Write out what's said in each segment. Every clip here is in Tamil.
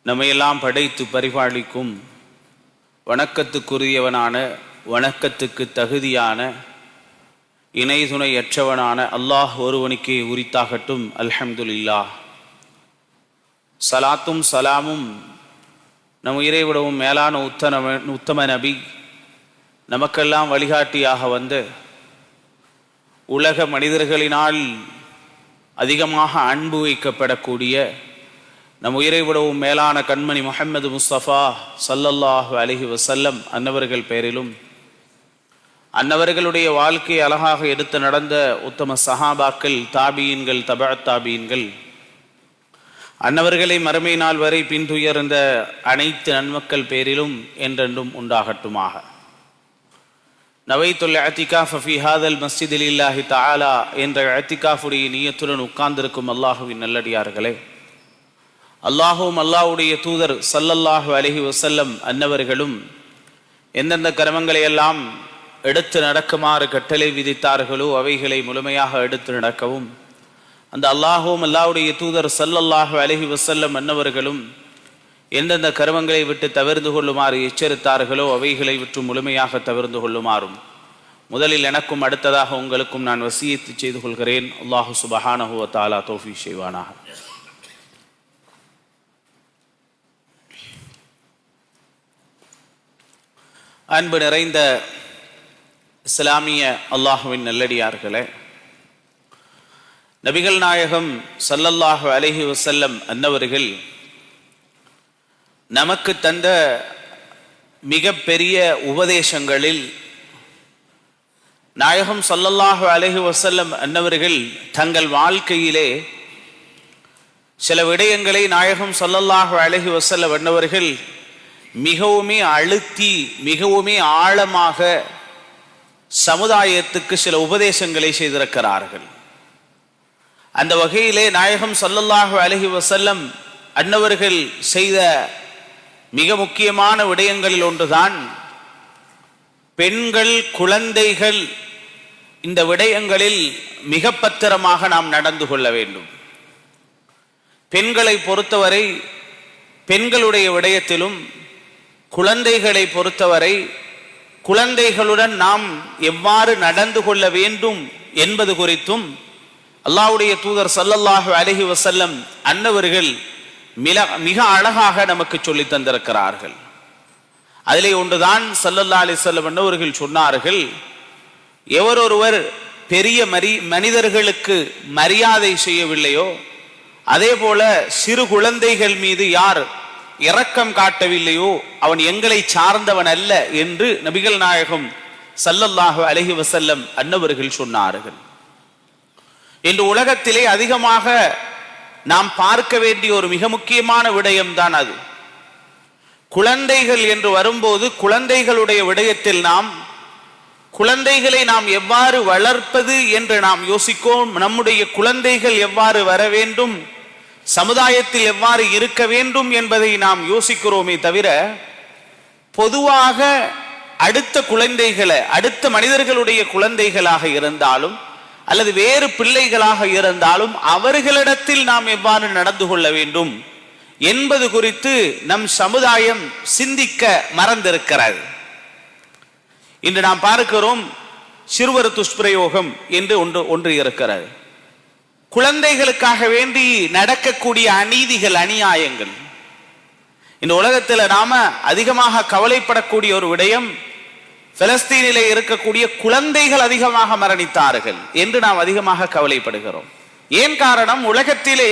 நம்மையெல்லாம் படைத்து பரிபாலிக்கும் வணக்கத்துக்குரியவனான, வணக்கத்துக்கு தகுதியான, இணை துணையற்றவனான அல்லாஹ் ஒருவனுக்கே உரித்தாகட்டும். அல்ஹம்துலில்லாஹ். சலாத்தும் சலாமும் நம் இறைவிடவும் மேலான உத்தம நபி, நமக்கெல்லாம் வழிகாட்டியாக வந்து உலக மனிதர்களினால் அதிகமாக அன்பு வைக்கப்படக்கூடிய நம் இறைவிடவும் மேலான கண்மணி முஹம்மது முஸ்தபா ஸல்லல்லாஹு அலைஹி வஸல்லம் அன்னவர்கள் பேரிலும், அன்னவர்களுடைய வாழ்க்கையை அழகாக எடுத்து நடந்த உத்தம சஹாபாக்கள், தாபீன்கள், தபஅத் தாபீன்கள், அன்னவர்களை மறுமை நாள் வரை பின்துயர்ந்த அனைத்து நன்மக்கள் பேரிலும் என்றென்றும் உண்டாகட்டுமாக. நவைத்துல் இஅ்திகாஃப ஃபீ ஹாதல் மஸ்ஜிதி லில்லாஹி தஆலா என்ற இஅ்திகாஃபுடைய நியத்துடன் உட்கார்ந்திருக்கும் அல்லாஹுவின் நல்லடியார்களே, அல்லாஹுவும் அல்லாஹ்வுடைய தூதர் ஸல்லல்லாஹு அலைஹி வஸல்லம் அன்னவர்களும் எந்தெந்த கர்மங்களை எல்லாம் எடுத்து நடக்குமாறு கட்டளை விதித்தார்களோ அவைகளை முழுமையாக எடுத்து நடக்கவும், அந்த அல்லாஹுவும் அல்லாஹ்வுடைய தூதர் ஸல்லல்லாஹு அலைஹி வஸல்லம் அன்னவர்களும் எந்தெந்த கர்மங்களை விட்டு தவிர்ந்து கொள்ளுமாறு எச்சரித்தார்களோ அவைகளை விட்டு முழுமையாக தவிர்ந்து கொள்ளுமாறும் முதலில் எனக்கும் அடுத்ததாக உங்களுக்கும் நான் வசியத்து செய்து கொள்கிறேன். அல்லாஹு சுப்ஹானஹு வ தஆலா தௌஃபீக் செய்வானாக. அன்பு நிறைந்த இஸ்லாமிய அல்லாஹுவின் நல்லடியார்களே, நபிகள் நாயகம் ஸல்லல்லாஹு அலைஹி வஸல்லம் அன்னவர்கள் நமக்கு தந்த மிக பெரிய உபதேசங்களில் நாயகம் ஸல்லல்லாஹு அலைஹி வஸல்லம் அன்னவர்கள் தங்கள் வாழ்க்கையிலே சில விடயங்களை நாயகம் ஸல்லல்லாஹு அலைஹி வஸல்லம் அன்னவர்கள் மிகவுமே அழுத்தி மிகவுமே ஆழமாக சமுதாயத்துக்கு சில உபதேசங்களை செய்திருக்கிறார்கள். அந்த வகையிலே நாயகம் ஸல்லல்லாஹு அலைஹி வஸல்லம் அன்னவர்கள் செய்த மிக முக்கியமான விடயங்களில் ஒன்றுதான் பெண்கள், குழந்தைகள், இந்த விடயங்களில் மிக பத்திரமாக நாம் நடந்து கொள்ள வேண்டும். பெண்களை பொறுத்தவரை பெண்களுடைய விடயத்திலும், குழந்தைகளை பொறுத்தவரை குழந்தைகளுடன் நாம் எவ்வாறு நடந்து கொள்ள வேண்டும் என்பது குறித்தும் அல்லாஹ்வுடைய தூதர் ஸல்லல்லாஹு அலைஹி வஸல்லம் அன்னவர்கள் மிக அழகாக நமக்கு சொல்லி தந்திருக்கிறார்கள். அதிலே ஒன்றுதான் ஸல்லல்லாஹு அலைஹி வஸல்லம் அன்னவர்கள் சொன்னார்கள், எவரொருவர் பெரிய மனிதர்களுக்கு மரியாதை செய்யவில்லையோ, அதே போல சிறு குழந்தைகள் மீது யார் இரக்கம் காட்டவில்லையோ அவன் எங்களை சார்ந்தவன் அல்ல என்று நபிகள் நாயகம் ஸல்லல்லாஹு அலைஹி வஸல்லம் அன்னவர்கள் சொன்னார்கள். இன்று உலகத்திலே அதிகமாக நாம் பார்க்க வேண்டிய ஒரு மிக முக்கியமான விடயம்தான் அது. குழந்தைகள் என்று வரும்போது குழந்தைகளுடைய விடயத்தில் குழந்தைகளை நாம் எவ்வாறு வளர்ப்பது என்று நாம் யோசிக்கோம். நம்முடைய குழந்தைகள் எவ்வாறு வர வேண்டும், சமுதாயத்தில் எவ்வாறு இருக்க வேண்டும் என்பதை நாம் யோசிக்கிறோமே தவிர, பொதுவாக அடுத்த குழந்தைகளை, அடுத்த மனிதர்களுடைய குழந்தைகளாக இருந்தாலும் அல்லது வேறு பிள்ளைகளாக இருந்தாலும் அவர்களிடத்தில் நாம் எவ்வாறு நடந்து கொள்ள வேண்டும் என்பது குறித்து நம் சமுதாயம் சிந்திக்க மறந்திருக்கிறது. இன்று நாம் பார்க்கிறோம், சிறுவர் துஷ்பிரயோகம் என்று ஒன்று இருக்கிறது. குழந்தைகளுக்காக வேண்டி நடக்கக்கூடிய அநீதிகள், அநியாயங்கள். இந்த உலகத்தில் நாம அதிகமாக கவலைப்படக்கூடிய ஒரு விடயம், பலஸ்தீனிலே இருக்கக்கூடிய குழந்தைகள் அதிகமாக மரணித்தார்கள் என்று நாம் அதிகமாக கவலைப்படுகிறோம். ஏன் காரணம்? உலகத்திலே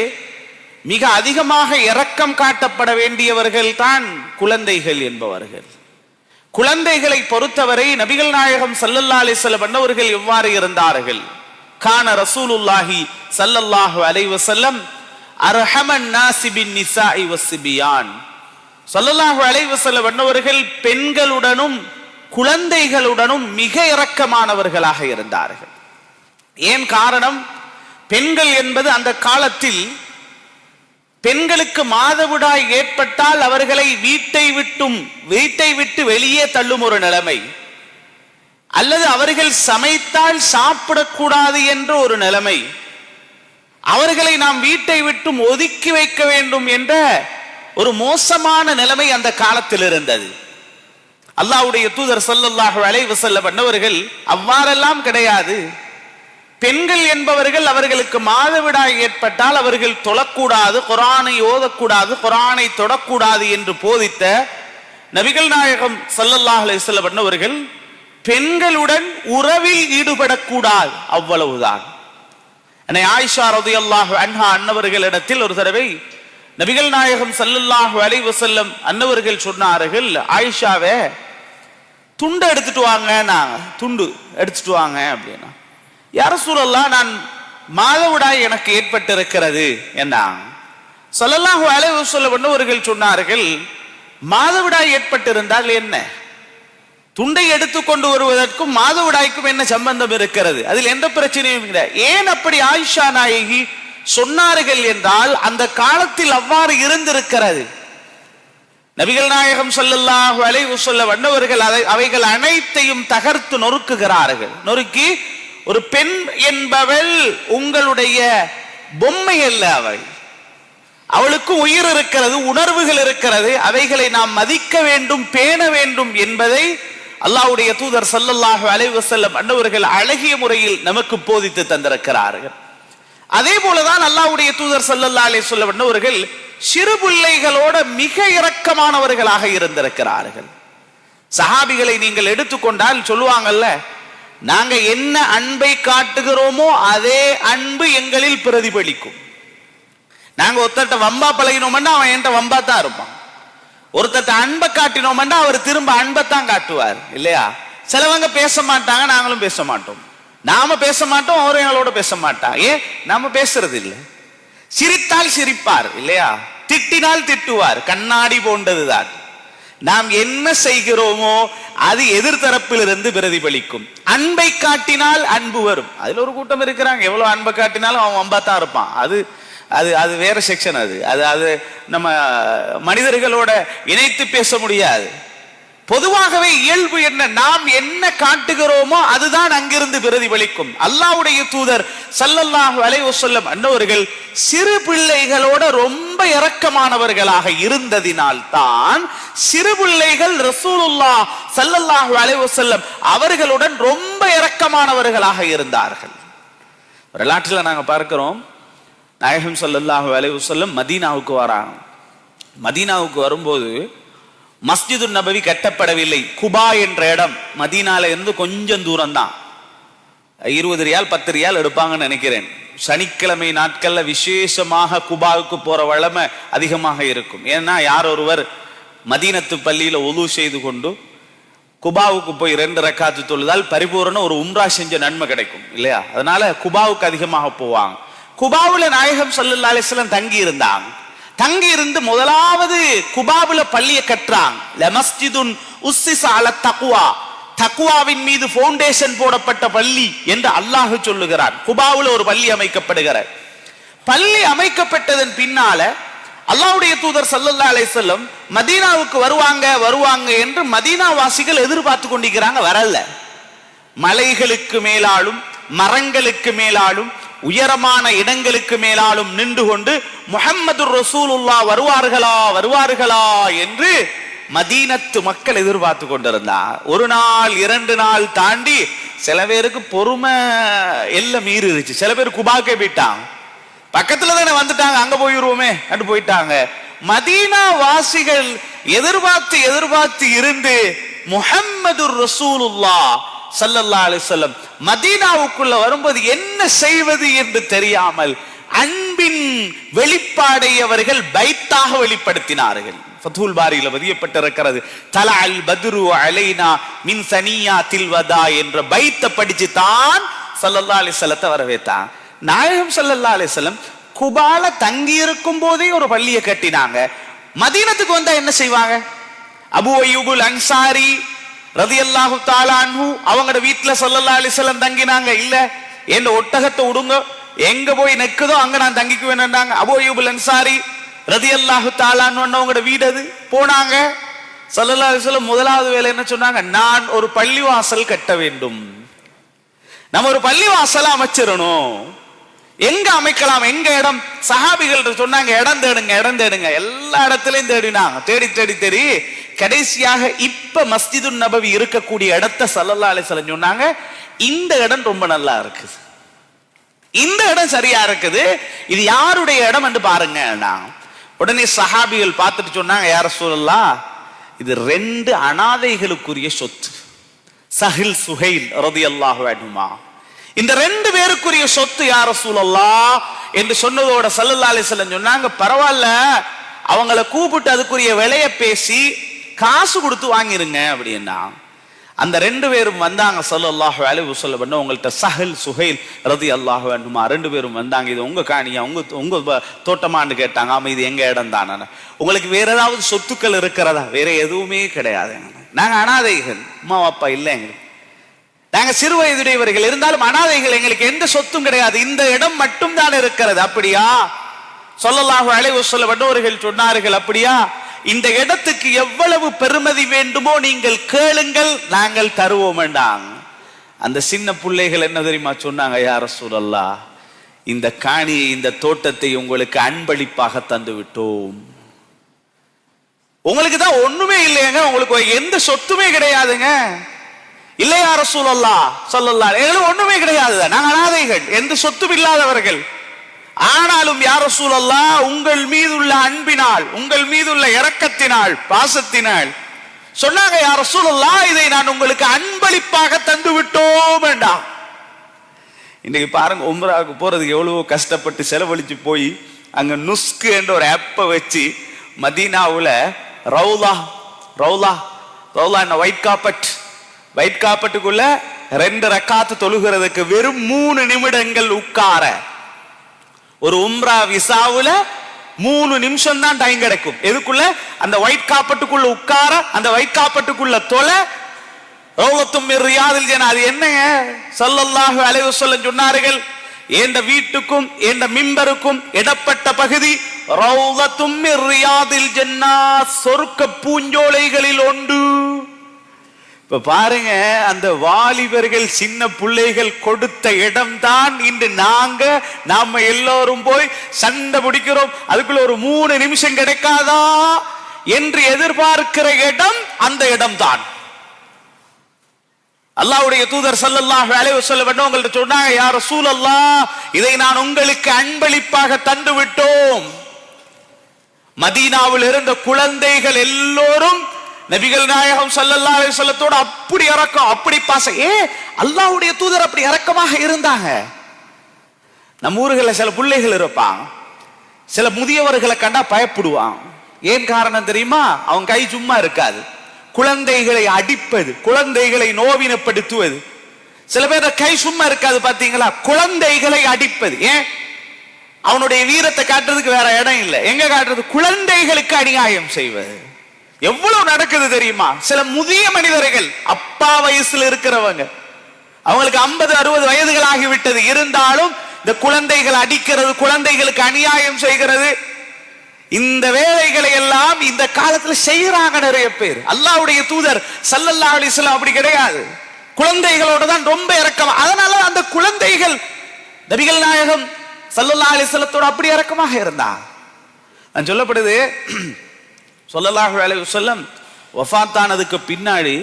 மிக அதிகமாக இரக்கம் காட்டப்பட வேண்டியவர்கள் தான் குழந்தைகள் என்பவர்கள். குழந்தைகளை பொறுத்தவரை நபிகள் நாயகம் ஸல்லல்லாஹு அலைஹி வஸல்லம் அன்னவர்கள் எவ்வாறு இருந்தார்கள்? கான ரசூலுல்லாஹி ஸல்லல்லாஹு அலைஹி வஸல்லம் அர்ஹமன் நாஸி பின் நிசாஇ வஸ்ஸிபியான். ஸல்லல்லாஹு அலைஹி வஸல்லம் அன்னவர்கள் பெண்களுடனும் குழந்தைகளுடனும் மிக இரக்கமானவர்களாக இருந்தார்கள். ஏன் காரணம்? பெண்கள் என்பது அந்த காலத்தில் பெண்களுக்கு மாதவிடாய் ஏற்பட்டால் அவர்களை வீட்டை விட்டு வெளியே தள்ளும் ஒரு நிலைமை, அல்லது அவர்கள் சமைத்தால் சாப்பிடக்கூடாது என்ற ஒரு நிலைமை, அவர்களை நாம் வீட்டை விட்டும் ஒதுக்கி வைக்க வேண்டும் என்ற ஒரு மோசமான நிலைமை அந்த காலத்தில் இருந்தது. அல்லாஹ்வுடைய தூதர் ஸல்லல்லாஹு அலைஹி வஸல்லம் அன்னவர்கள் அவ்வாறெல்லாம் கிடையாது. பெண்கள் என்பவர்கள் அவர்களுக்கு மாதவிடாய் ஏற்பட்டால் அவர்கள் தொழக்கூடாது, குர்ஆனை ஓதக்கூடாது, குர்ஆனை தொடக்கூடாது என்று போதித்த நபிகள் நாயகம் ஸல்லல்லாஹு அலைஹி வஸல்லம் அன்னவர்கள் பெண்களுடன் உறவில் ஈடுபடக்கூடாது, அவ்வளவுதான். ஆயிஷா ரலியல்லாஹு அன்ஹா அன்னவர்களிடத்தில் ஒரு தடவை நபிகள் நாயகம் ஸல்லல்லாஹு அலைஹி வஸல்லம் அன்னவர்கள் சொன்னார்கள், ஆயிஷாவே துண்டு எடுத்துட்டு வாங்க, நாங்க துண்டு எடுத்துட்டு வாங்க அப்படின்னா. யா ரசூலல்லாஹ், நான் மாதவிடாய் எனக்கு ஏற்பட்டிருக்கிறது என்றாங்க. ஸல்லல்லாஹு அலைஹி வஸல்லம் அன்னவர்கள் சொன்னார்கள், மாதவிடாய் ஏற்பட்டிருந்தால் என்ன? துண்டை எடுத்து கொண்டு வருவதற்கும் மாதவிடாய்க்கும் என்ன சம்பந்தம் இருக்கிறது? அதில் எந்த பிரச்சனையும் இல்லை. ஏன் அப்படி ஆயிஷா நாயகி சொன்னார்கள் என்றால் அந்த காலத்தில் அவ்வாறு இருந்திருக்கிறது. நபிகள் நாயகம் ஸல்லல்லாஹு அலைஹி வஸல்லம் அன்னவர்கள் அவைகள் அனைத்தையும் தகர்த்து நொறுக்குகிறார்கள். நொறுக்கி, ஒரு பெண் என்பவள் உங்களுடைய பொம்மை அல்ல, அவளுக்கு உயிர் இருக்கிறது, உணர்வுகள் இருக்கிறது, அவைகளை நாம் மதிக்க வேண்டும், பேண வேண்டும் என்பதை அல்லாஹ்வுடைய தூதர் ஸல்லல்லாஹு அலைஹி வஸல்லம் அன்னவர்கள் அழகிய முறையில் நமக்கு போதித்து தந்திருக்கிறார்கள். அதே போலதான் அல்லாஹ்வுடைய தூதர் ஸல்லல்லாஹு அலைஹி வஸல்லம் அன்னவர்கள் சிறு பிள்ளைகளோட மிக இரக்கமானவர்களாக இருந்திருக்கிறார்கள். சஹாபிகளை நீங்கள் எடுத்துக்கொண்டால் சொல்லுவாங்கல்ல, நாங்க என்ன அன்பை காட்டுகிறோமோ அதே அன்பு எங்களில் பிரதிபலிக்கும். நாங்க ஒருத்தட்ட வம்பா பழகினோம்னா அவன் என்கிட்ட வம்பா தான் இருப்பான். ஒருத்தட்ட அன்பை காட்டினோம்னா அவர் திரும்ப அன்பைத்தான் காட்டுவார், இல்லையா? சிலவங்க பேச மாட்டாங்க, நாங்களும் பேச மாட்டோம். நாம பேச மாட்டோம், அவரும் எங்களோட பேச மாட்டான். ஏன்? நாம பேசுறது இல்லை. சிரித்தால் சிரிப்பார், இல்லையா? திட்டினால் திட்டுவார். கண்ணாடி போன்றதுதான். நாம் என்ன செய்கிறோமோ அது எதிர்த்தரப்பில் இருந்து பிரதிபலிக்கும். அன்பை காட்டினால் அன்பு வரும். அதுல ஒரு கூட்டம் இருக்கிறாங்க, எவ்வளவு அன்பை காட்டினாலும் அவன் வம்பாத்தான் இருப்பான். அது அது அது வேற செக்ஷன். அது அது அது நம்ம மனிதர்களோட இணைத்து பேச முடியாது. பொதுவாகவே இயல்பு என்ன? நாம் என்ன காட்டுகிறோமோ அதுதான் அங்கிருந்து பிரதிபலிக்கும். அல்லாஹ்வுடைய தூதர் ஸல்லல்லாஹு அலைஹி வஸல்லம் அன்னவர்கள் சிறு பிள்ளைகளோட ரொம்ப இரக்கமானவர்களாக இருந்ததினால் தான் சிறு பிள்ளைகள் ரசூலுல்லாஹ் ஸல்லல்லாஹு அலைஹி வஸல்லம் அவர்களுடன் ரொம்ப இரக்கமானவர்களாக இருந்தார்கள். வரலாற்றில் நாங்கள் பார்க்கிறோம், நாயகம் ஸல்லல்லாஹு அலைஹி வஸல்லம் மதீனாவுக்கு வராங்க. மதீனாவுக்கு வரும்போது மஸ்ஜிது நபவி கட்டப்படவில்லை. குபா என்ற இடம் மதீனால இருந்து கொஞ்சம் தூரம் தான். 20 ரியால் 10 ரியால் எடுப்பாங்கன்னு நினைக்கிறேன். சனிக்கிழமை நாட்கள்ல விசேஷமாக குபாவுக்கு போற வழமை அதிகமாக இருக்கும். ஏன்னா யார் ஒருவர் மதீனத்து பள்ளியில ஒது செய்து கொண்டு குபாவுக்கு போய் 2 ரக்காத்து தொழுதால் பரிபூரண ஒரு உம்ரா செஞ்ச நன்மை கிடைக்கும், இல்லையா? அதனால குபாவுக்கு அதிகமாக போவாங்க. குபாவுல நாயகம் ஸல்லல்லாஹு அலைஹி வஸல்லம் தங்கி இருந்தாங்க. தங்கி இருந்து முதலாவது குபாவுல பள்ளியை கட்டுறாங்க. லமஸ்ஜிதுன் உஸ்ஸிஸ அல தக்வா, தக்வாவின் மீது ஃபவுண்டேஷன் போடப்பட்ட பள்ளி என்று அல்லாஹ் சொல்லுகிறான். குபாவுல ஒரு பள்ளி அமைக்கப்படுகிறது. பள்ளி அமைக்கப்பட்டதன் பின்னால அல்லாஹ்வுடைய தூதர் ஸல்லல்லாஹு அலைஹி வஸல்லம் மதீனாவுக்கு வருவாங்க என்று மதீனா வாசிகள் எதிர்பார்த்து கொண்டிருக்கிறாங்க. வரல. மலைகளுக்கு மேலாலும் மரங்களுக்கு மேலாலும் உயரமான இடங்களுக்கு மேலாலும் நின்று கொண்டு முஹம்மது ரசூலுல்லாஹ் வருவார்களா என்று மதீனத்து மக்கள் எதிர்பார்த்து கொண்டிருந்தார். 1 நாள் 2 நாள் தாண்டி சில பேருக்கு பொறுமை எல்லாம் மீறிடுச்சு. சில பேர் குபாக்கே போயிட்டாங்க. பக்கத்துல தானே வந்துட்டாங்க, அங்க போயிருவோமே அண்டு போயிட்டாங்க. மதீனா வாசிகள் எதிர்பார்த்து இருந்து முஹம்மது ரசூலுல்லாஹ் ஸல்லல்லாஹு அலைஹி வஸல்லம் மதீனாவுக்குள்ள வரும்போது என்ன செய்வது என்று தெரியாமல் அன்பின் வெளிப்பாடை அவர்கள் பைத்தாக வெளிப்படுத்தினார்கள். ஃபத்ஹுல் பாரியில பதியப்பட்டிருக்கிறது, தலஅல் பத்ரு அலைனா மின் சனியாத்தில் வதா என்ற பைத்தை படிச்சு தான் ஸல்லல்லாஹு அலைஹி வஸல்லத்தை வரவேத்தாங்க. நாயகம் ஸல்லல்லாஹு அலைஹி வஸல்லம் குபால தங்கி இருக்கும் போதே ஒரு பள்ளியை கட்டினாங்க. மதீனத்துக்கு வந்தா என்ன செய்வாங்க? அபூ அய்யூபுல் அன்சாரி ரலியல்லாஹு தஆலா அன்ஹு அவங்களோட வீட்டுல ஸல்லல்லாஹு அலைஹி வஸல்லம் தங்கினாங்க. இல்ல, என் ஒட்டகத்தை விடுங்க, எங்க போய் நிக்குதோ அங்க நான் தங்கிக்குவேன்னாங்க. அபூ அய்யூபுல் அன்சாரி ரலியல்லாஹு தஆலா அன்ஹு அவங்களோட வீடு அது. போனாங்க. ஸல்லல்லாஹு அலைஹி வஸல்லம் முதலாவது வேலை என்ன சொன்னாங்க? நான் ஒரு பள்ளிவாசல் கட்ட வேண்டும், நம்ம ஒரு பள்ளிவாசல் அமைச்சிடணும். எங்க அமைக்கலாம், எங்க இடம்? சஹாபிகள் சொன்னாங்க இடம் தேடுங்க, இடம் தேடுங்க. எல்லா இடத்துலயும் தேடினாங்க, தேடி தேடி தேடி கடைசியாக இப்ப மஸ்ஜிதுன் நபவி இருக்கக்கூடிய இடத்தை ஸல்லல்லாஹு அலைஹி வஸல்லம் சொன்னாங்க, இந்த இடம் ரொம்ப நல்லா இருக்குது, இந்த இடம் சரியா இருக்குது, இது யாருடைய இடம் என்று பாருங்க. உடனே சஹாபிகள் பார்த்துட்டு சொன்னாங்க, யா ரசூலல்லாஹ், இது 2 அனாதைகளுக்குரிய சொத்து, சஹில் சுஹைல் ரலியல்லாஹு அன்ஹுமா, இந்த 2 பேருக்குரிய சொத்து யா ரசூலல்லாஹ் என்று சொன்னதோட ஸல்லல்லாஹு அலைஹி வஸல்லம் சொன்னாங்க, பரவாயில்ல, அவங்கள கூப்பிட்டு அதுக்குரிய விலையை பேசி காசு கொடுத்து வாங்கிருங்க அப்படின்னா. அந்த 2 பேரும் வந்தாங்க ஸல்லல்லாஹு அலைஹி வஸல்லம் பண்ண உங்கள்கிட்ட, சஹல் சுஹைல் ரலியல்லாஹு அன்ஹுமா 2 பேரும் வந்தாங்க. இது உங்க காணியா, உங்க தோட்டமான்னு கேட்டாங்க. ஆமா, இது எங்க இடம் தானே. உங்களுக்கு வேற ஏதாவது சொத்துக்கள் இருக்கிறதா? வேற எதுவுமே கிடையாது, நாங்க அனாதைகள், அம்மா அப்பா இல்லை எங்களுக்கு, நாங்க சிறு வயதுடையவர்கள், இருந்தாலும் அனாதைகள், எங்களுக்கு எந்த சொத்தும் கிடையாது, இந்த இடம் மட்டும் தான் இருக்கிறது. அப்படியா? ஸல்லல்லாஹு அலைஹி வஸல்லம் அவர்கள் சொன்னார்கள், அப்படியா, இந்த இடத்துக்கு எவ்வளவு பெருமதி வேண்டுமோ நீங்கள் கேளுங்கள், நாங்கள் தருவோம் என்றாங்க. அந்த சின்ன பிள்ளைகள் என்ன தெரியுமா சொன்னாங்க, யா ரசூலல்லாஹ், இந்த காணியை, இந்த தோட்டத்தை உங்களுக்கு அன்பளிப்பாக தந்து விட்டோம். உங்களுக்கு தான் ஒண்ணுமே இல்லையங்க, உங்களுக்கு எந்த சொத்துமே கிடையாதுங்க. இல்லையா ரசூலல்லாஹ் ஸல்லல்லாஹு அலைஹி வஸல்லம், ஒண்ணுமே கிடையாது, நாங்க அனாதைகள், எந்த சொத்தும் இல்லாதவர்கள். ஆனாலும் யா ரசூலல்லாஹ், உங்கள் மீதுள்ள அன்பினால், உங்கள் மீதுள்ள இரக்கத்தினால், பாசத்தினால் சொன்னாங்க, யா ரசூலல்லாஹ், இதை நான் உங்களுக்கு அன்பளிப்பாக தந்து விட்டோம் என்றா. இன்னைக்கு பாருங்க, உம்ராவுக்கு போறதுக்கு எவ்வளவு கஷ்டப்பட்டு செலவழிச்சு போய் அங்க நுஸ்க் என்ற ஒரு ஆப்பை வச்சு மதீனாவுல ரவுலா ரவுலா ரவுலா என்ன ஒயிட் காப்பட்டுக்குள்ள 2 ரக்காத்து தொழுகிறதுக்கு வெறும் 3 நிமிடங்கள் உட்கார, ஒரு உம்ரா விசாவுல 3 நிமிஷம் தான் டைம் கிடைக்கும். எதுக்குள்ள? அந்த ஒயிட் காப்பட்டுக்குள்ள உட்கார, அந்த ஒயிட் காப்பட்டுக்குள்ள தொலை, ரௌலத்தும் மின் ரியாதில் ஜன்னா. அது என்னங்க? ஸல்லல்லாஹு அலைஹி வஸல்லம் சொன்னார்கள், எந்த வீட்டுக்கும் எந்த மிம்பருக்கும் இடப்பட்ட பகுதி ரௌலத்தும் மின் ரியாதில் ஜன்னா, சொர்க்க பூஞ்சோலைகளில் ஒன்று. இப்ப பாருங்க, அந்த வாலிபர்கள், சின்ன பிள்ளைகள் கொடுத்த இடம் தான் இன்று நாம எல்லோரும் போய் சண்டை பிடிக்கிறோம், அதுக்குள்ள ஒரு 3 நிமிஷம் கிடைக்காதா என்று எதிர்பார்க்கிற இடம் அந்த இடம் தான். அல்லாஹ்வுடைய தூதர் ஸல்லல்லாஹு அலைஹி வஸல்லம் உங்கள்ட்ட சொன்னாங்க, யா ரசூலல்லாஹ், இதை நான் உங்களுக்கு அன்பளிப்பாக தந்து விட்டோம். மதீனாவில் இருந்த குழந்தைகள் எல்லோரும் நபிகள் நாயகம் ஸல்லல்லாஹு அலைஹி வஸல்லத்தோட அப்படி இரக்கம், அப்படி பாசம். அல்லாஹ்வுடைய தூதர் அப்படி இரக்கமாக இருந்தாங்க. நம்ம ஊர்களில் சில பிள்ளைகள் இருப்பாங்க, சில முதியவர்களை கண்டா பயப்படுவாங்க. ஏன் காரணம் தெரியுமா? அவங்க கை சும்மா இருக்காது, குழந்தைகளை அடிப்பது, குழந்தைகளை நோவினப்படுத்துவது. சில பேர் கை சும்மா இருக்காது, பாத்தீங்களா, குழந்தைகளை அடிப்பது. ஏன்? அவனுடைய வீரத்தை காட்டுறதுக்கு வேற இடம் இல்லை. எங்க காட்டுறது? குழந்தைகளுக்கு அநியாயம் செய்வது. எவ்வளவு நடக்குது தெரியுமா? சில முதிய மனிதர்கள், அப்பா வயசுல இருக்கிறவங்க, அவங்களுக்கு 50-60 வயதுகள் ஆகிவிட்டது, இருந்தாலும் இந்த குழந்தைகள் அடிக்கிறது, குழந்தைகளுக்கு அநியாயம் செய்கிறது, இந்த வேலைகளை எல்லாம் இந்த காலத்துல செய்யறாங்க நிறைய பேர். அல்லாஹ்வுடைய தூதர் ஸல்லல்லாஹு அலைஹி வஸல்லம் அப்படி கிடையாது, குழந்தைகளோட தான் ரொம்ப இரக்கம். அதனால அந்த குழந்தைகள் நபிகள் நாயகம் ஸல்லல்லாஹு அலைஹி வஸல்லத்தோட அப்படி இரக்கமாக இருந்தாங்க. நான் சொல்லப்படுது, ஸல்லல்லாஹு அலைஹி வஸல்லம் வஃபாத்தானதுக்கு பின்னாடி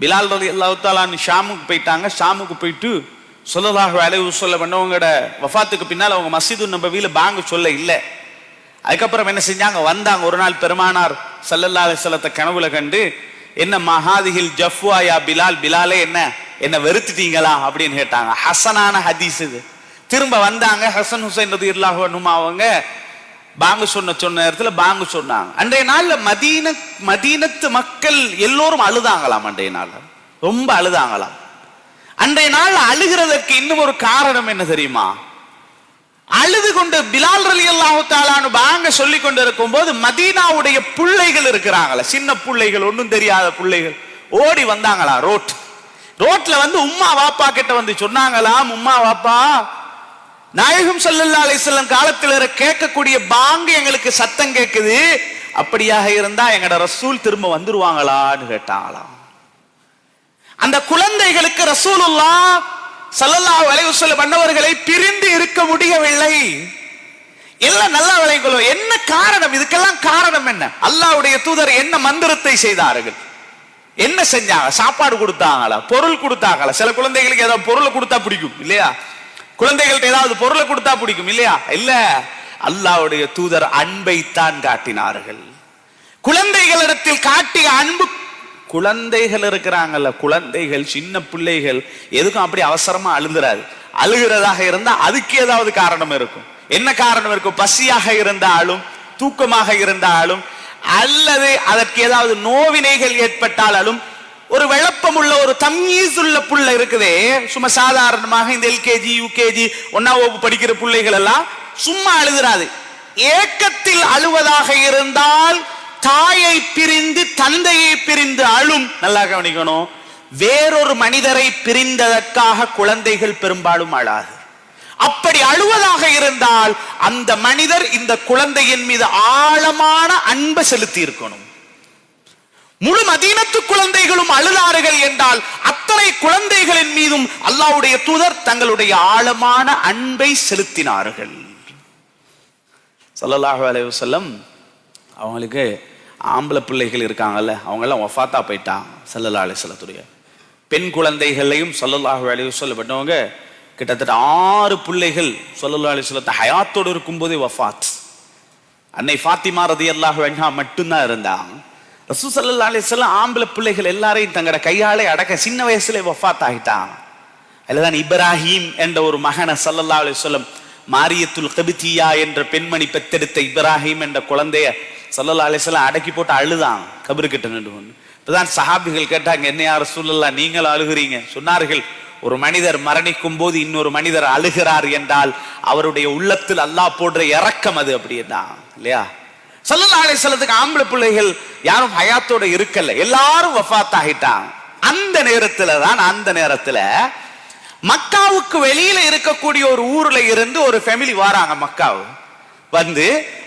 பிலால் ரலியல்லாஹு தஆலா ஷாமுக்கு போயிட்டாங்க. ஷாமுக்கு போயிட்டு ஸல்லல்லாஹு அலைஹி வஸல்லம் பண்ணவங்களோட வஃபாத்துக்கு பின்னால் அவங்க மஸ்ஜிதுன் நபவியில பாங்கு சொல்ல இல்லை. அதுக்கப்புறம் என்ன செஞ்சாங்க? வந்தாங்க. ஒரு நாள் பெருமானார் ஸல்லல்லாஹு அலைஹி வஸல்லத்தை கனவுல கண்டு, என்ன மஹாதிஹில் ஜஃப்வா யா பிலால், பிலாலே என்ன வெறுத்துட்டீங்களா அப்படின்னு கேட்டாங்க. ஹசனான ஹதீஸ் இது. திரும்ப வந்தாங்க, ஹசன் ஹுசைன் ரலியல்லாஹு அன்ஹுமா அவங்க பாங்கு சொன்ன நேரத்துல பாங்கு சொன்னாங்க. அன்றைய நாள்ல மதீனத்து மக்கள் எல்லோரும் அழுதாங்களாம். அன்றைய நாள் ரொம்ப அழுதாங்களாம். அன்றைய நாள் அழுகிறதற்கு இன்னும் ஒரு காரணம் என்ன தெரியுமா? அழுது கொண்டு பிலால் ரலியல்லாஹு தஆலா பாங்க சொல்லி கொண்டு இருக்கும் போது மதீனாவுடைய பிள்ளைகள் இருக்கிறாங்களா, சின்ன பிள்ளைகள், ஒன்றும் தெரியாத பிள்ளைகள் ஓடி வந்தாங்களா. ரோட்ல வந்து உம்மா வாப்பா கிட்ட வந்து சொன்னாங்களாம், உம்மா வாப்பா, நாயகம் ஸல்லல்லாஹு அலைஹி வஸல்லம் காலத்தில் கேட்கக்கூடிய பாங்கு எங்களுக்கு சத்தம் கேட்குது, அப்படியாக இருந்தா எங்கட ரசூல் திரும்ப வந்துருவாங்களான்னு கேட்டாங்களாம். அந்த குழந்தைகளுக்கு ரசூலுல்லாஹ் ஸல்லல்லாஹு அலைஹி வஸல்லம் அன்னவர்களை பிரிந்து இருக்க முடியவில்லை. எல்லாம் நல்லா விளங்கிக்கொள்ளும். என்ன காரணம்? இதுக்கெல்லாம் காரணம் என்ன? அல்லாஹ்வுடைய தூதர் என்ன மந்திரத்தை செய்தார்கள்? என்ன செஞ்சாங்க? சாப்பாடு கொடுத்தாங்களா? பொருள் கொடுத்தாங்களா? சில குழந்தைகளுக்கு ஏதாவது பொருளை கொடுத்தா பிடிக்கும் இல்லையா? குழந்தைகள்ட்ட ஏதாவது பொருளை கொடுத்தா பிடிக்கும் இல்லையா? இல்ல, அல்லாஹ்வுடைய தூதர் அன்பை தான் காட்டினார்கள். குழந்தைகளிடத்தில் காட்டிய அன்பு. குழந்தைகள் இருக்கிறாங்கல்ல, குழந்தைகள், சின்ன பிள்ளைகள் எதுக்கும் அப்படி அவசரமா அழுந்துறாது. அழுகிறதாக இருந்தா அதுக்கு ஏதாவது காரணம் இருக்கும். என்ன காரணம் இருக்கும்? பசியாக இருந்தாலும், தூக்கமாக இருந்தாலும், அல்லது அதற்கு ஏதாவது நோவினைகள் ஏற்பட்டாலும், ஒரு விளப்பம் உள்ள ஒரு தம்யீஸ் உள்ள புள்ள இருக்குதே, சும்மா சாதாரணமாக இந்த எல்கேஜி யூகேஜி 1ஆம் வகுப்பு படிக்கிற பிள்ளைகள் எல்லாம் சும்மா அழுகிறாது. ஏக்கத்தில் அழுவதாக இருந்தால் தாயை பிரிந்து தந்தையை பிரிந்து அழும். நல்லா கவனிக்கணும். வேறொரு மனிதரை பிரிந்ததற்காக குழந்தைகள் பெரும்பாலும் அழாது. அப்படி அழுவதாக இருந்தால் அந்த மனிதர் இந்த குழந்தையின் மீது ஆழமான அன்பை செலுத்தி இருக்கணும். முழு மதீனத்து குழந்தைகளும் அழுதார்கள் என்றால் அத்தனை குழந்தைகளின் மீதும் அல்லாஹ்வுடைய தூதர் தங்களுடைய ஆழமான அன்பை செலுத்தினார்கள். ஸல்லல்லாஹு அலைஹி வஸல்லம் அவங்களுக்கு ஆம்பளை பிள்ளைகள் இருக்காங்கல்ல, அவங்க எல்லாம் வஃபாத்தா போயிட்டாங்க. ஸல்லல்லாஹு அலைஹி வஸல்லத்துடைய பெண் குழந்தைகளையும் ஸல்லல்லாஹு அலைஹி வஸல்லம் பண்ணவங்க கிட்டத்தட்ட 6 பிள்ளைகள் ஸல்லல்லாஹு அலைஹி வஸல்லம் ஹயாத்தோடு இருக்கும்போதே வஃபாத். அன்னை ஃபாத்திமா ரலியல்லாஹு அன்ஹா மட்டும்தான் இருந்தாங்க. ரசூல் ஸல்லல்லாஹு அலைஹி வஸல்லம் ஆம்பளை பிள்ளைகள் எல்லாரையும் தங்களோட கையாலே அடக்க சின்ன வயசுல வஃபாத் ஆகிட்டாங்க. அதுதான் இப்ராஹிம் என்ற ஒரு மகனை ஸல்லல்லாஹு அலைஹி வஸல்லம் மாரியத்துல் கபித்தியா என்ற பெண்மணி பெத்தெடுத்த இப்ராஹிம் என்ற குழந்தைய ஸல்லல்லாஹு அலைஹி வஸல்லம் அடக்கி போட்டு அழுதாங்க கபருக்கு கிட்ட நின்று கொண்டு. இப்பதான் சஹாபிகள் கேட்டாங்க, என்ன யா ரசூலல்லாஹ் நீங்களும் அழுகிறீங்க? சொன்னார்கள், ஒரு மனிதர் மரணிக்கும் போது இன்னொரு மனிதர் அழுகிறார் என்றால் அவருடைய உள்ளத்தில் அல்லாஹ் போடுற இரக்கம் அது. அப்படின்னா இல்லையா? ஸல்லல்லாஹு அலைஹி வஸல்லத்துக்கு ஆம்பளை பிள்ளைகள் யாரும் ஹயாத்தோட இருக்கல, எல்லாரும் வஃபாத் ஆகிட்டாங்க. அந்த நேரத்துல மக்காவுக்கு வெளியில இருக்கக்கூடிய ஒரு ஊர்ல இருந்து ஒரு ஃபேமிலி வராங்க. மக்காவு வந்து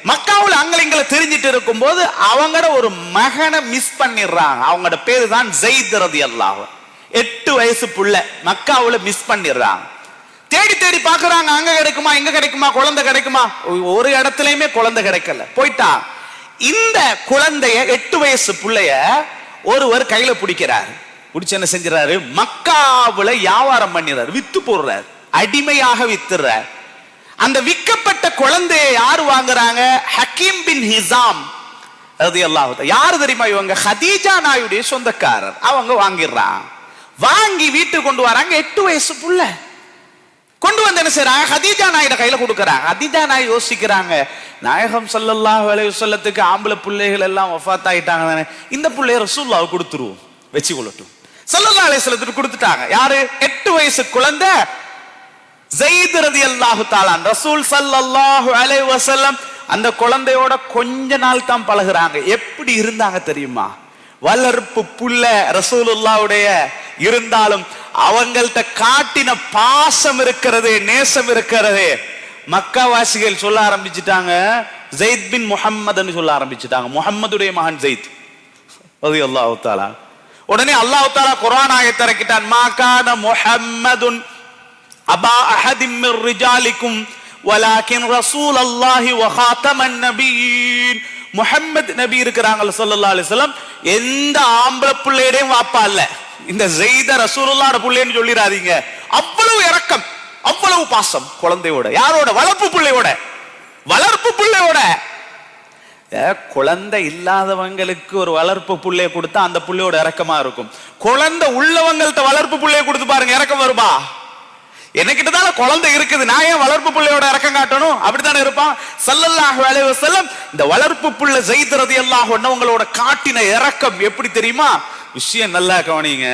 மக்காவுல அங்கங்களை தெரிஞ்சிட்டு இருக்கும் போது அவங்களோட ஒரு மகனை மிஸ் பண்ணிடுறாங்க. அவங்களோட பேரு தான் ஸைத் ரலியல்லாஹு. 8 வயசு புள்ள மக்காவுல மிஸ் பண்ணிடுறாங்க. தேடி தேடி பாக்குறாங்க, அங்க கிடைக்குமா இங்க கிடைக்குமா குழந்தை கிடைக்குமா, ஒரு இடத்துலயுமே குழந்தை கிடைக்கல. போயிட்டா இந்த குழந்தைய 8 வயசு புள்ளைய ஒருவர் கையில பிடிக்கிறாரு. பிடிச்சு என்ன செஞ்சாரு? மக்காவுல வியாபாரம் பண்ணிடுறாரு, வித்து போடுறாரு, அடிமையாக வித்துறாரு. அந்த விற்கப்பட்ட குழந்தையை யாரு வாங்குறாங்க? ஹக்கீம் பின் ஹிசாம் ரலியல்லாஹு தஆலா. யாரு தெரியுமா இவங்க? ஹதீஜா நாயுடைய சொந்தக்காரர். அவங்க வாங்கிடுறாங்க. வாங்கி வீட்டுக்கு கொண்டு வராங்க. 8 வயசு புள்ள கொண்டு வந்து என்ன செய்யறாங்க? ஹதீஜா நாயுட கையில கொடுக்கறாங்க. ஹதீஜா நாய் யோசிக்கிறாங்க, நாயகம் ஸல்லல்லாஹு அலைஹி வஸல்லத்துக்கு ஆம்பளை பிள்ளைகள் எல்லாம் வஃபாத் ஆயிட்டாங்க தானே, இந்த பிள்ளைய ரசூலுல்லாஹ்வுக்கு கொடுத்துருவோம், வச்சு கொள்ளட்டும். ஸல்லல்லாஹு அலைஹி வஸல்லத்துக்கு கொடுத்துட்டாங்க. யாரு? 8 வயசு குழந்தை ஸைத் ரலியல்லாஹு தஆலா. ரசூல் ஸல்லல்லாஹு அலைஹி வஸல்லம் அந்த குழந்தையோட கொஞ்ச நாள் தான் பழகுறாங்க. எப்படி இருந்தாங்க தெரியுமா? வளர்ப்பு புள்ள ரசூலுல்லாஹ்வுடைய இருந்தாலும் அவங்கள்ட்ட காட்டின பாசம் இருக்கிறது, நேசம் இருக்கிறது. மக்காவாசிகள் சொல்ல ஆரம்பிச்சுட்டாங்க, ஸைத் பின் முஹம்மதுன்னு சொல்ல ஆரம்பிச்சுட்டாங்க. முஹம்மதுடைய மகன் ஸைத் ரலியல்லாஹு தஆலா. உடனே அல்லாஹ் தஆலா குர்ஆன் ஆயத்தை இறக்கிட்டான், மா கான முஹம்மதுன் அபா அஹதிம் மிர் ரிஜாலிக்கும் வலாகின் ரசூலல்லாஹி வ காதமன் நபியீன். முஹம்மத் நபி இருக்கிறாங்க ஸல்லல்லாஹு அலைஹி வஸல்லம், எந்த ஆம்பளை பிள்ளையுடையும் வாப்பா இல்ல. இந்த ஸைத ரசூலுல்லாஹ்வோட பிள்ளைன்னு சொல்லிடாதீங்க. அவ்வளவு இரக்கம், அவ்வளவு பாசம் குழந்தையோட. யாரோட? வளர்ப்பு பிள்ளையோட. வளர்ப்பு பிள்ளையோட. குழந்தை இல்லாதவங்களுக்கு ஒரு வளர்ப்பு புள்ளைய கொடுத்தா அந்த புள்ளையோட இரக்கமா இருக்கும். குழந்தை உள்ளவங்கள்ட்ட வளர்ப்பு புள்ளைய கொடுத்து பாருங்க, இரக்கம் வருமா? எனக்கிட்டதான குழந்தை இருக்குது, நான் ஏன் வளர்ப்பு புள்ளையோட இரக்கம் காட்டணும்? அப்படித்தானே இருப்பான். ஸல்லல்லாஹு அலைஹி வஸல்லம் இந்த வளர்ப்பு புள்ள ஸைத் ரலியல்லாஹு அன்ஹு அவங்களோட காட்டின இரக்கம் எப்படி தெரியுமா? விஷயம் நல்லா கவனிங்க.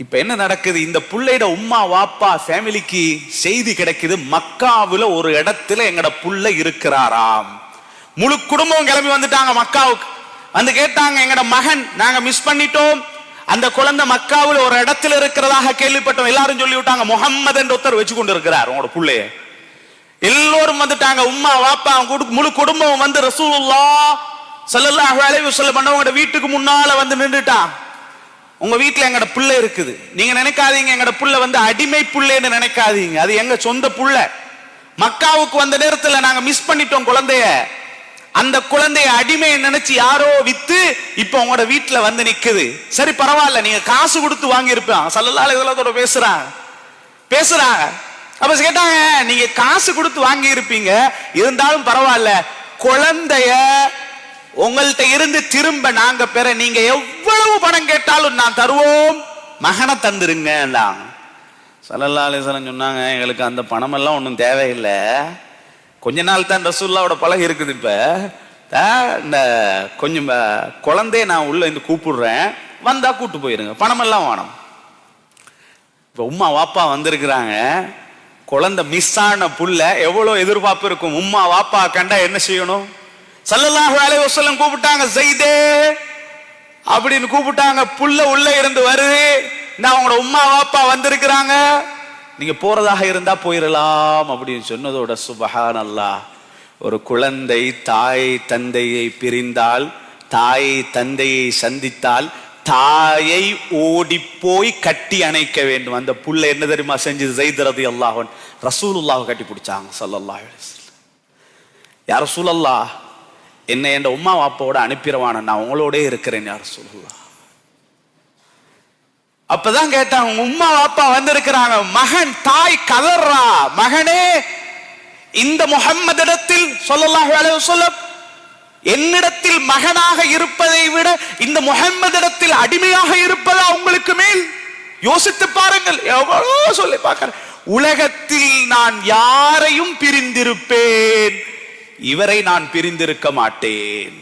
இப்ப என்ன நடக்குது? இந்த புள்ளையோட உம்மா வாப்பா ஃபேமிலிக்கு செய்தி கிடைக்குது, மக்காவுல ஒரு இடத்துல எங்கட புள்ள இருக்கிறாராம். முழு குடும்பம் கிளம்பி வந்துட்டாங்க மக்காவுக்கு. வந்து கேட்டாங்க, எங்கட மகன் நாங்க மிஸ் பண்ணிட்டோம், அந்த குழந்தை மக்காவுல ஒரு இடத்துல இருக்கிறதாக கேள்விப்பட்டோம். எல்லாரும் சொல்லி விட்டாங்க, முஹம்மது என்ற ஒருத்தர் வச்சு கொண்டு இருக்கிறார் உங்களோட புள்ளைய. எல்லோரும் வந்துட்டாங்க, உம்மா வாப்பா முழு குடும்பம் வந்து ரசூலுல்லாஹ் ஸல்லல்லாஹு அலைஹி வஸல்லம் பண்ணவங்க வீட்டுக்கு முன்னால வந்து நின்றுட்டான். உங்க வீட்டுல எங்கட புள்ள இருக்குது, நீங்க நினைக்காதீங்க எங்கட புள்ள அடிமை புள்ளைன்னு நினைக்காதீங்க. அது எங்க சொந்த புள்ள. மக்காவுக்கு வந்த நேரத்துல நாங்க மிஸ் பண்ணிட்டோம் குழந்தைய. அந்த குழந்தைய அடிமை நினைச்சு யாரோ வித்து இப்ப உங்களோட வீட்டுல நிக்குது. சரி பரவாயில்ல, நீங்க காசு கொடுத்து வாங்கி இருப்பான். ஸல்லல்லாஹு அலைஹி வஸல்லம் பேசுறாங்க. அப்ப கேட்டாங்க, நீங்க காசு கொடுத்து வாங்கி இருப்பீங்க, இருந்தாலும் பரவாயில்ல, குழந்தைய உங்கள்கிட்ட இருந்து திரும்ப நாங்க பெற நீங்க எவ்வளவு பணம் கேட்டாலும் நான் தருவோம், மகனை தந்துருங்க. ஸல்லல்லாஹு அலைஹி வஸல்லம் சொன்னாங்க, எங்களுக்கு அந்த பணம் எல்லாம் ஒன்றும் தேவையில்லை, கொஞ்ச நாள் தான் ரசூலுல்லாஹ்வோட பழகி இருக்குது. இப்ப இந்த கொஞ்சம் குழந்தைய நான் உள்ள இருந்து கூப்பிடுறேன், வந்தா கூட்டு போயிருங்க, பணமெல்லாம் வேணும். இப்ப உம்மா வாப்பா வந்திருக்கிறாங்க, குழந்தை மிஸ் ஆன புள்ள எவ்வளவு எதிர்பார்ப்பு இருக்கும். உம்மா வாப்பா கண்டா என்ன செய்யணும்? ஸல்லல்லாஹு அலைஹி வஸல்லம் கூப்பிட்டாங்க, ஸைதே அப்படின்னு கூப்பிட்டாங்க. புள்ள உள்ள இருந்து வருது, நான் உங்களோட உம்மா வாப்பா வந்திருக்கிறாங்க, நீங்க போறதாக இருந்தா போயிடலாம் அப்படின்னு சொன்னதோட சுப்ஹானல்லாஹ். ஒரு குழந்தை தாய் தந்தையை பிரிந்தால், தாய் தந்தையை சந்தித்தால், தாயை ஓடி போய் கட்டி அணைக்க வேண்டும். அந்த புள்ள என்ன தெரியுமா செஞ்சது? ஸைத் ரலியல்லாஹு அன்ஹு ரசூலுல்லாஹ் கட்டி பிடிச்சாங்க ஸல்லல்லாஹு அலைஹி வஸல்லம். யா ரசூலல்லாஹ், என்ன என் உம்மா வாப்பாவோட அனுப்பிடுவான, நான் உங்களோட இருக்கிறேன் யா ரசூலுல்லாஹ். அப்பதான் கேட்டாங்க, உம்மா வாப்பா வந்திருக்கிறாங்க. மகன் தாய் கதறா, மகனே இந்த முஹம்மதிடத்தில் ஸல்லல்லாஹு அலைஹி வஸல்லம் என்னிடத்தில் மகனாக இருப்பதை விட இந்த முஹம்மதிடத்தில் அடிமையாக இருப்பதா உங்களுக்கு மேல்? யோசித்து பாருங்கள். எவ்வளோ சொல்லி பார்க்கிறேன், உலகத்தில் நான் யாரையும் பிரிந்திருப்பேன், இவரை நான் பிரிந்திருக்க மாட்டேன்.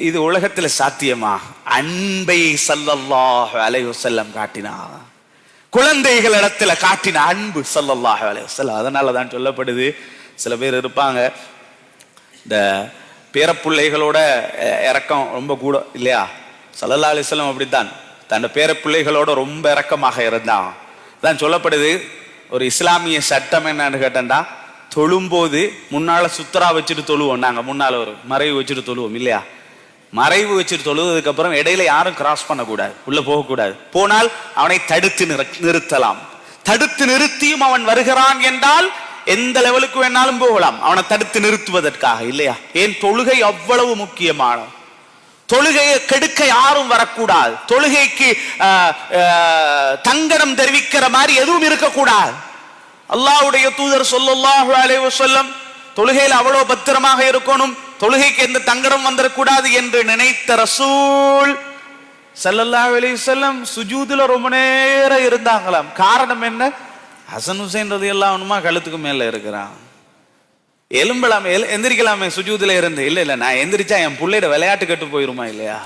இது உலகத்துல சாத்தியமா? அன்பை ஸல்லல்லாஹு அலைஹி வஸல்லம் காட்டினார், குழந்தைகளிடத்துல காட்டின அன்பு ஸல்லல்லாஹு அலைஹி வஸல்லம். அதனாலதான் சொல்லப்படுது, சில பேர் இருப்பாங்க இந்த பேரப்பிள்ளைகளோட இரக்கம் ரொம்ப கூட இல்லையா? ஸல்லல்லாஹு அலைஹி வஸல்லம் அப்படித்தான் தன் பேரப்பிள்ளைகளோட ரொம்ப இரக்கமாக இருந்தான். தான் சொல்லப்படுது, ஒரு இஸ்லாமிய சட்டம் என்னன்னு கேட்டா, தொழும்போது முன்னால சுத்தரா வச்சுட்டு தொழுவோம். நாங்க முன்னால ஒரு மறைவு வச்சுட்டு தொழுவோம் இல்லையா? மறைவு வச்சுட்டு தொழுவதுக்கு அப்புறம் இடையில யாரும் கிராஸ் பண்ணக்கூடாது, உள்ள போகக்கூடாது. போனால் அவனை தடுத்து நிறுத்தலாம். தடுத்து நிறுத்தியும் அவன் வருகிறான் என்றால் எந்த லெவலுக்கு வேணாலும் போகலாம், அவனை தடுத்து நிறுத்துவதற்காக இல்லையா? ஏன் தொழுகை அவ்வளவு முக்கியமான. தொழுகையை கெடுக்க யாரும் வரக்கூடாது. தொழுகைக்கு தங்கடம் தெரிவிக்கிற மாதிரி எதுவும் இருக்கக்கூடாது. அல்லாஹ்வுடைய தூதர் ஸல்லல்லாஹு அலைஹி வஸல்லம் தொழுகையில் அவ்வளவு பத்திரமாக இருக்கணும், தொழுகைக்கு எந்த தங்கடம் வந்துடக்கூடாது என்று நினைத்த ரசூல் ஸல்லல்லாஹு அலைஹி வஸல்லம் சுஜூதுல ரொம்ப நேரம் இருந்தாங்களாம். காரணம் என்ன? ஹசன் ஹுசைன் ரலியல்லாஹு அன்ஹுமா கழுத்துக்கு மேல இருக்கிறான். எலும்பலாமே, எந்திரிக்கலாமே சுஜூதுல இருந்து. இல்ல நான் எந்திரிச்சா என் புள்ளையோட விளையாட்டு கெட்டு போயிருமா இல்லையா?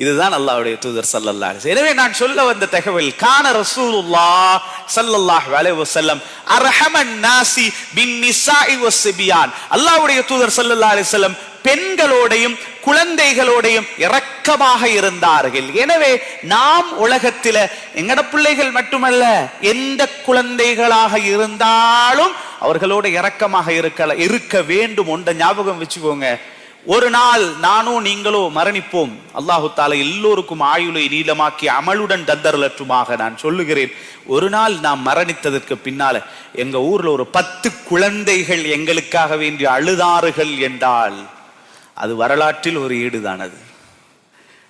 இதுதான் அல்லாஹ்வுடைய தூதர் ஸல்லல்லாஹு அலைஹி வஸல்லம். எனவே நான் சொல்ல வந்த தகவல், கான ரசூலுல்லாஹ் ஸல்லல்லாஹு அலைஹி வஸல்லம் அர்ஹமன் நாஸி பின் நிசாஇ வஸ்ஸிபியான். அல்லாஹ்வுடைய தூதர் ஸல்லல்லாஹு அலைஹி வஸல்லம் பெண்களோடையும் குழந்தைகளோடையும் இரக்கமாக இருந்தார்கள். எனவே நாம் உலகத்தில எங்கட பிள்ளைகள் மட்டுமல்ல, எந்த குழந்தைகளாக இருந்தாலும் அவர்களோட இரக்கமாக இருக்க வேண்டும். ஒன்றை ஞாபகம் வச்சுக்கோங்க, ஒரு நாள் நானோ நீங்களோ மரணிப்போம். அல்லாஹு தஆலா எல்லோருக்கும் ஆயுளை நீளமாக்கி அமலுடன் தந்தரலற்றுமாக நான் சொல்லுகிறேன். ஒரு நாள் நாம் மரணித்ததற்கு பின்னால எங்க ஊர்ல ஒரு 10 குழந்தைகள் எங்களுக்காக வேண்டி அழுதார்கள் என்றால் அது வரலாற்றில் ஒரு ஈடுதான். அது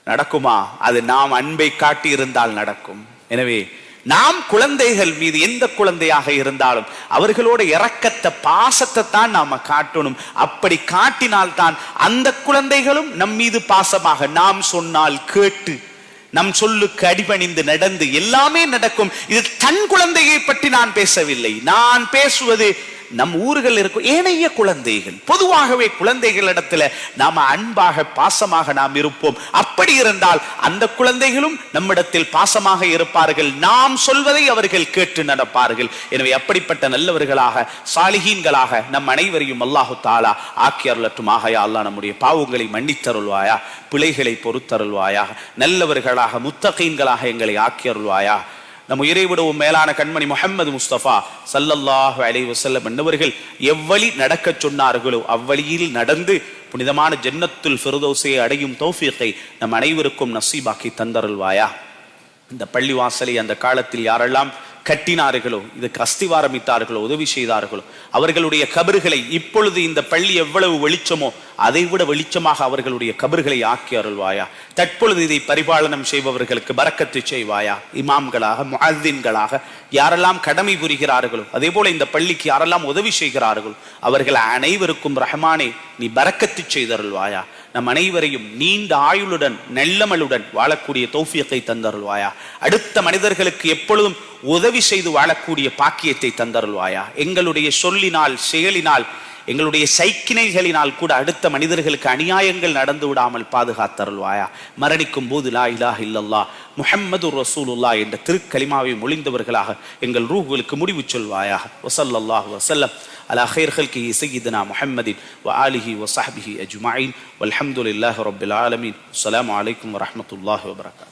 நடக்குமா? அது நாம் அன்பை காட்டி இருந்தால் நடக்கும். எனவே நாம் குழந்தைகள் மீது, எந்த குழந்தையாக இருந்தாலும் அவர்களோட இரக்கத்தை பாசத்தை தான் நாம காட்டணும். அப்படி காட்டினால்தான் அந்த குழந்தைகளும் நம் மீது பாசமாக, நாம் சொன்னால் கேட்டு நம் சொல்லுக்கு அடிபணிந்து நடந்து எல்லாமே நடக்கும். இது தன் குழந்தையை பற்றி நான் பேசவில்லை. நான் பேசுவது நம் ஊர்கள் இருக்கும் ஏனைய குழந்தைகள். பொதுவாகவே குழந்தைகளிடத்துல நாம அன்பாக பாசமாக நாம் இருப்போம். அப்படி இருந்தால் அந்த குழந்தைகளும் நம்மிடத்தில் பாசமாக இருப்பார்கள், நாம் சொல்வதை அவர்கள் கேட்டு நடப்பார்கள். எனவே அப்படிப்பட்ட நல்லவர்களாக சாலிஹீன்களாக நம் அனைவரையும் அல்லாஹு தஆலா ஆக்கி அருளட்டுமாக. யா அல்லாஹ், நம்முடைய பாவங்களை மன்னித்தருள்வாயா, பிழைகளை பொறுத்தருள்வாயா, நல்லவர்களாக முத்தகீன்களாக எங்களை ஆக்கி அருள்வாயா. நம் உயிரை விடவும் மேலான கண்மணி முஹம்மது முஸ்தபா ஸல்லல்லாஹு அலைஹி வஸல்லம் என்பவர்கள் எவ்வழி நடக்கச் சொன்னார்களோ அவ்வழியில் நடந்து புனிதமான ஜன்னத்துல் ஃபிர்தௌஸை அடையும் தௌஃபீகை நம் அனைவருக்கும் நசீபாக்கி தந்தருள்வாயா. இந்த பள்ளிவாசலை அந்த காலத்தில் யாரெல்லாம் கட்டினார்களோ, இதுக்கு அஸ்திவாரமிட்டார்களோ, உதவி செய்தார்களோ, அவர்களுடைய கபறுகளை இப்பொழுது இந்த பள்ளி எவ்வளவு வெளிச்சமோ அதை விட வெளிச்சமாக அவர்களுடைய கபறுகளை ஆக்கி அருள்வாயா. தற்பொழுது இதை பரிபாலனம் செய்பவர்களுக்கு பரக்கத்து செய்வாயா. இமாம்களாக, முஅத்தின்களாக யாரெல்லாம் கடமை புரிகிறார்களோ, அதே போல இந்த பள்ளிக்கு யாரெல்லாம் உதவி செய்கிறார்களோ அவர்கள் அனைவருக்கும் ரஹ்மானே நீ பரக்கத்து செய்தருள்வாயா. நம் அனைவரையும் நீண்ட ஆயுளுடன் நல்லமலுடன் வாழக்கூடிய தௌஃபீகை தந்தருள்வாயா. அடுத்த மனிதர்களுக்கு எப்பொழுதும் உதவி செய்து வாழக்கூடிய பாக்கியத்தை தந்தருள்வாயா. எங்களுடைய சொல்லினால், செயலினால், எங்களுடைய சைக்கிணைகளினால் கூட அடுத்த மனிதர்களுக்கு அநியாயங்கள் நடந்து விடாமல் பாதுகாத்தருள்வாயா. மரணிக்கும் போது லா இலாஹ இல்லல்லாஹ் முஹம்மதுர் ரசூலுல்லாஹ் என்ற திருக்கலிமாவை மொழிந்தவர்களாக எங்கள் ரூஹுகளுக்கு முடிவு சொல்வாயா. வஸல்லல்லாஹு வஸல்லம் அலா கைர் ஹல்கிஹி சய்யிதுனா முஹம்மதின் வ ஆலிஹி வ ஸஹ்பிஹி அஜ்மஈன் வல்ஹம்துலில்லாஹி ரப்பில் ஆலமீன். அஸ்ஸலாமு அலைக்கும் வரஹ்மத்துல்லாஹி வபரகாத்துஹு.